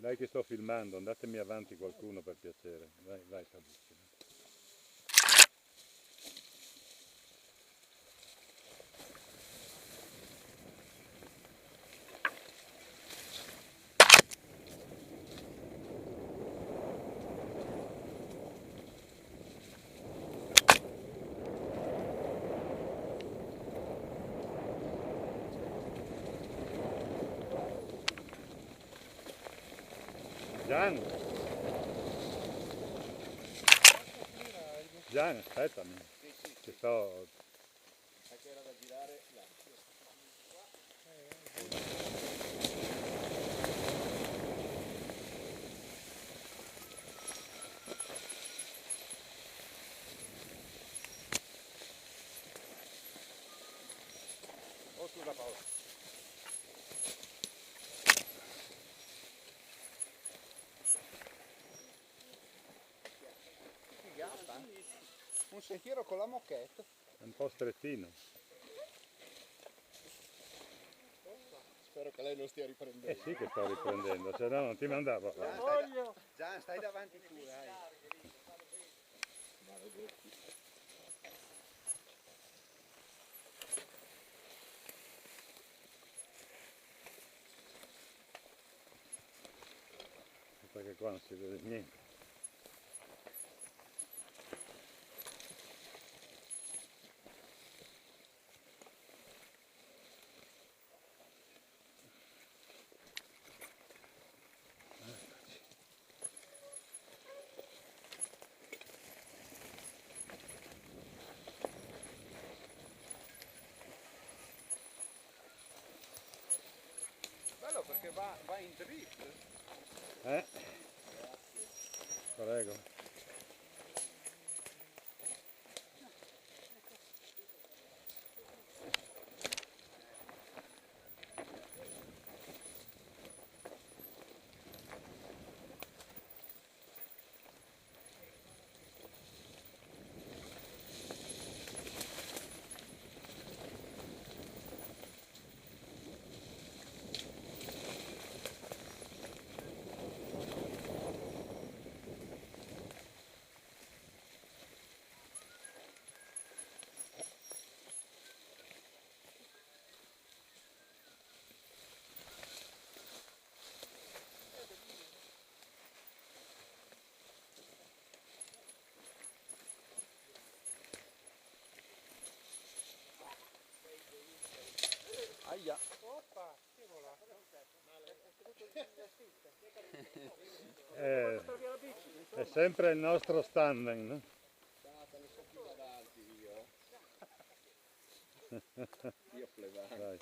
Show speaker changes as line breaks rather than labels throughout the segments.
Dai che sto filmando, andatemi avanti qualcuno per piacere. Vai, vai Fabrizio. Gian, Gian, aspettami, che sto...
Anche era da girare là.
Oh, scusa Paolo.
Figata. Un sentiero con la moquette.
È un po' strettino.
Spero che lei non stia riprendendo.
Sì che sto riprendendo, se no non ti mandavo.
Gian, stai davanti tu, dai.
Perché qua non si vede niente.
Bello perché va in drift.
Prego.
Aia.
È sempre il nostro standing, no?
Non so più davanti io. Io plevano.
Dai.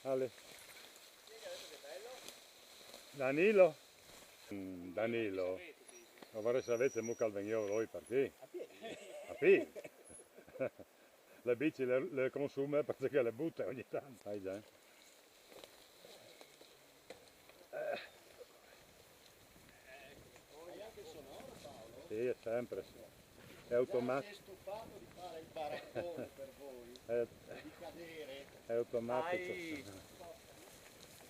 Ale. Danilo? Danilo, non vorrei sapere mucca al venio lui perché? A piedi. Le bici le consuma perché le butta ogni tanto. Sai già? Sì, è sempre. È automatico.
Sei stufato di fare il baraccone per voi,
È,
di cadere,
è automatico.
Dai.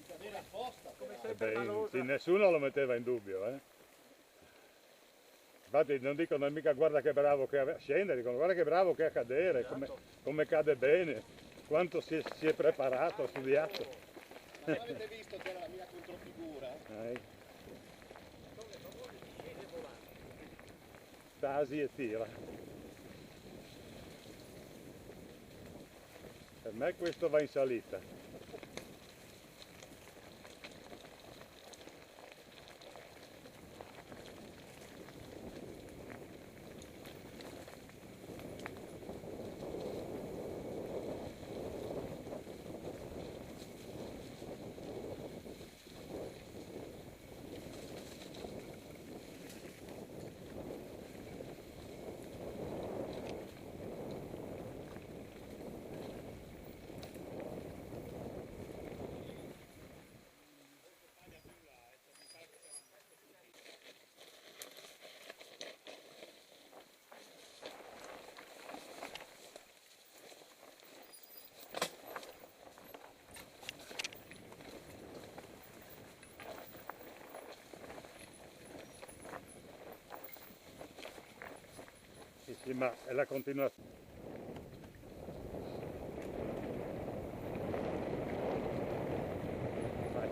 di cadere apposta.
Come
Però.
sei
Beh,
permalosa.
sì, nessuno lo metteva in dubbio, eh. Infatti non dicono mica guarda che bravo che è a scendere, dicono guarda che bravo che è a cadere, come cade bene, quanto si è preparato, ha studiato.
Ma se avete visto c'era la mia controfigura?
Tasi e tira. Per me questo va in salita. Sì, sì, ma è la continuazione. Vai.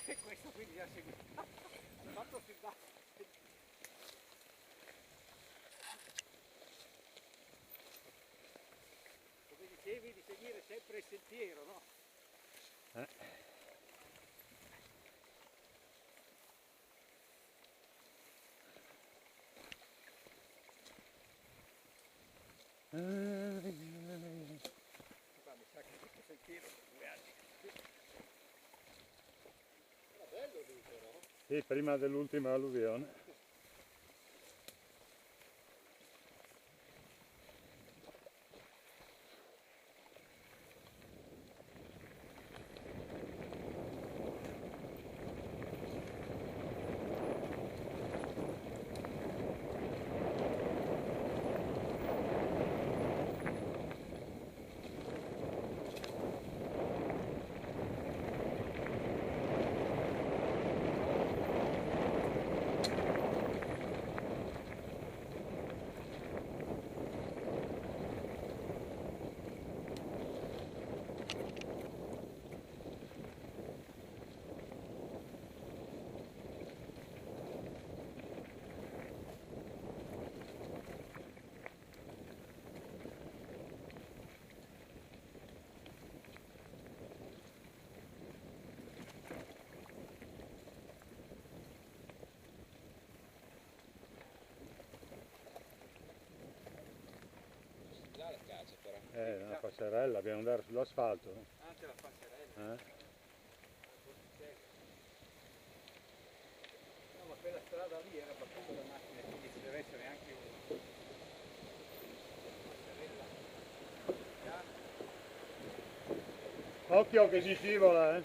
E questo quindi ha seguito. Quanto si dà? Come dicevi di seguire sempre il sentiero, no? Ma mi sa che questo sentiero sono 2 anni.
Era bello lì però.
Sì, prima dell'ultima alluvione.
Là la spiaggia però.
Una passerella, dobbiamo andare sull'asfalto.
Anche la passerella. No, ma quella strada lì era battuta da macchine, quindi ci deve essere anche una passerella.
Occhio che si scivola, eh.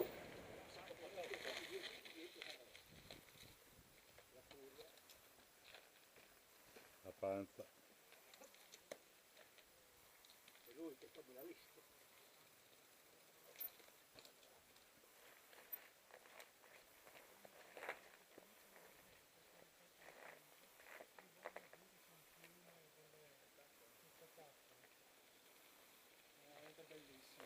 La panza.
E lui che come l'ha visto. È bellissimo.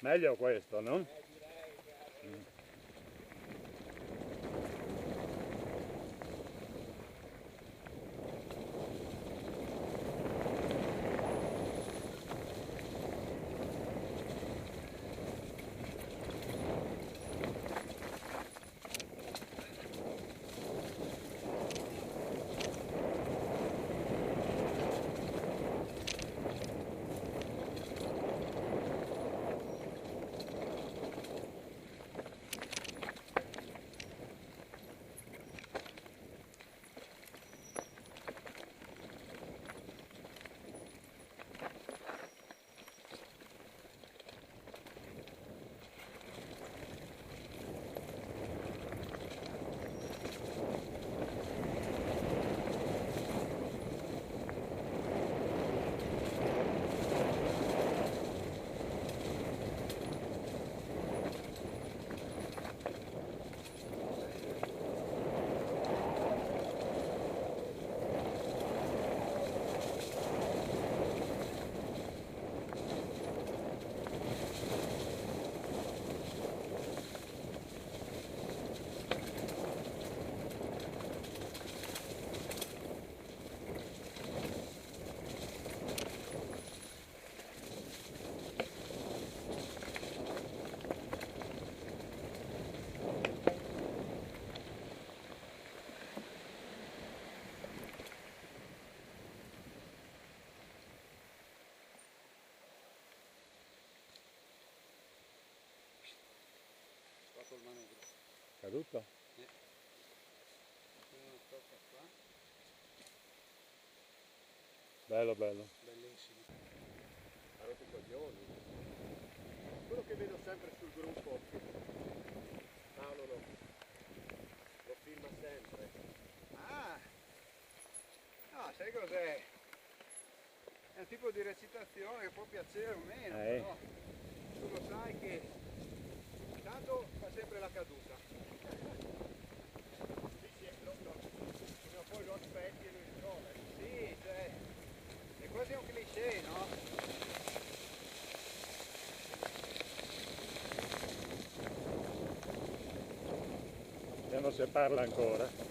Meglio questo, no?
Direi, guarda. Col manubrio.
Caduto?
Uno tocca qua,
Bello, bello.
bellissimo.
Ha rotto i coglioni. Quello che vedo sempre sul gruppo, Paolo lo filma sempre.
Ah, no, sai cos'è? È un tipo di recitazione che può piacere o meno, però tu lo sai che tanto fa sempre la caduta.
Sì, sì, prima o poi lo aspetti e lo ritrova.
Sì, cioè, è quasi un cliché, no?
Vediamo se parla ancora.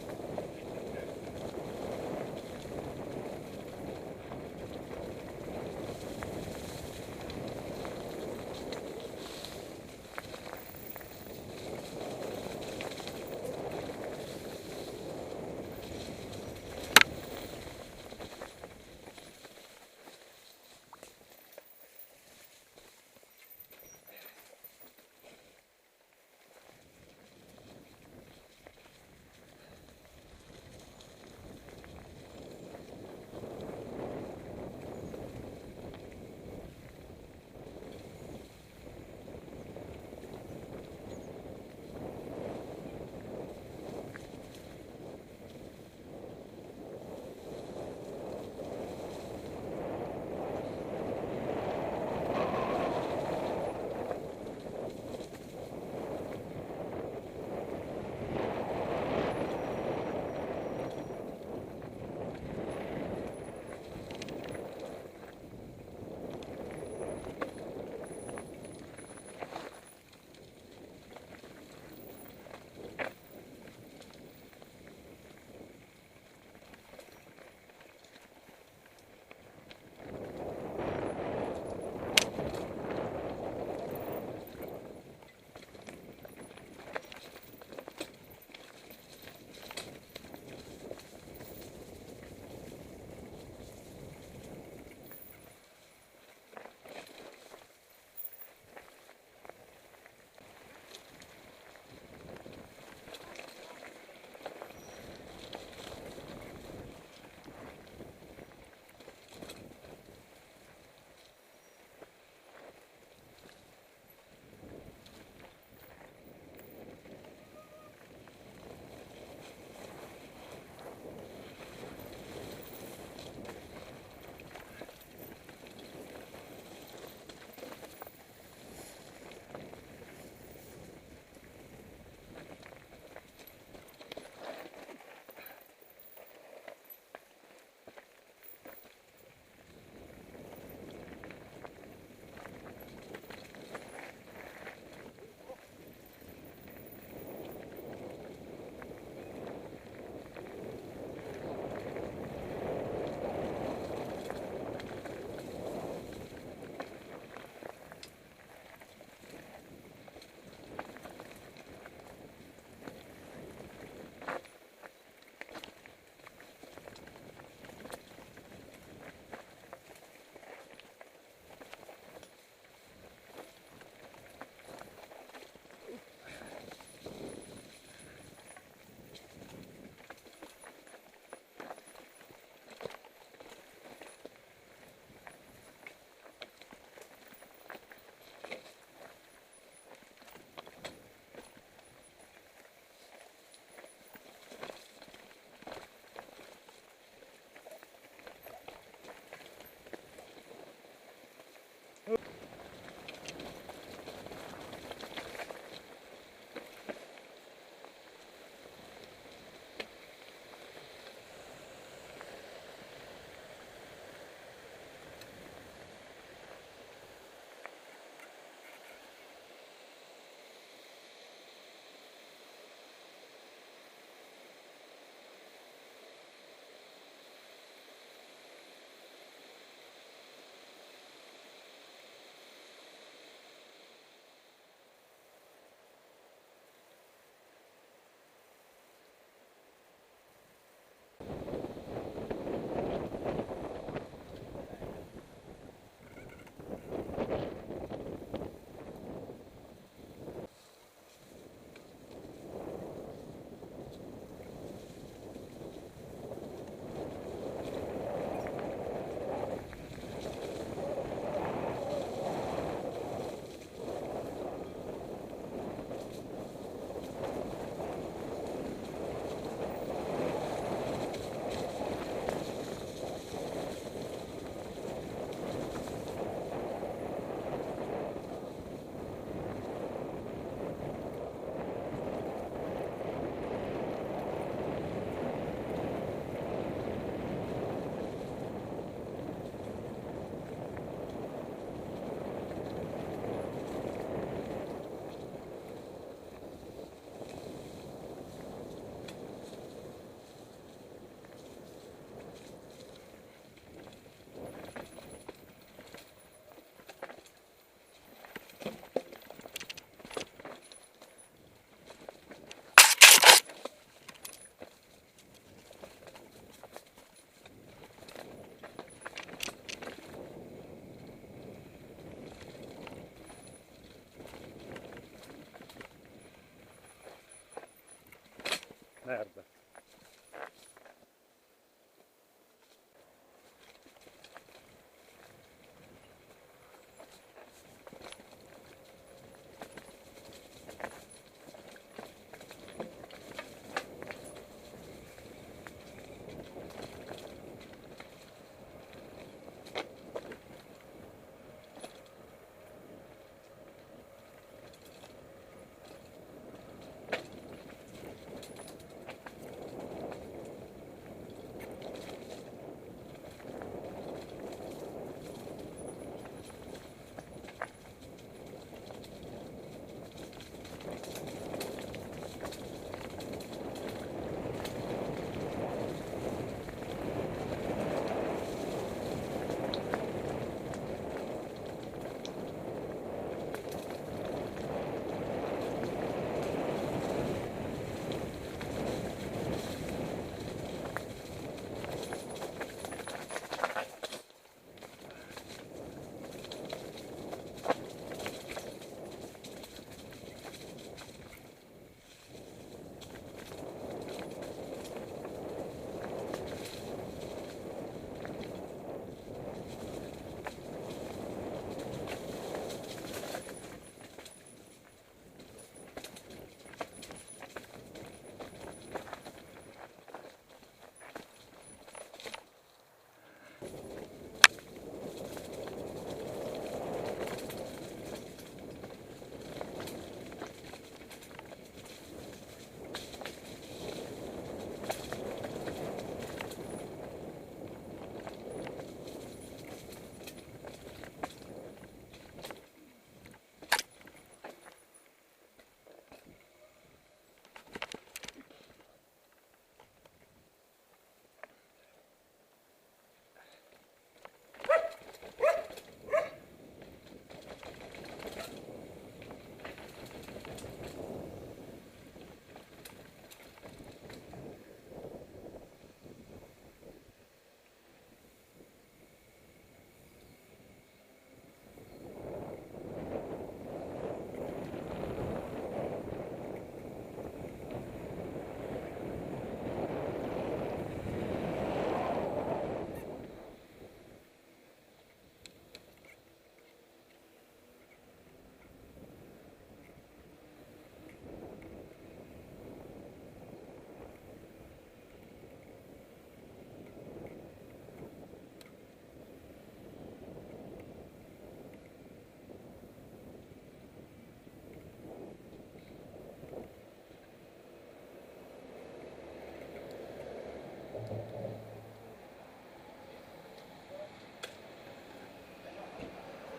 Merda.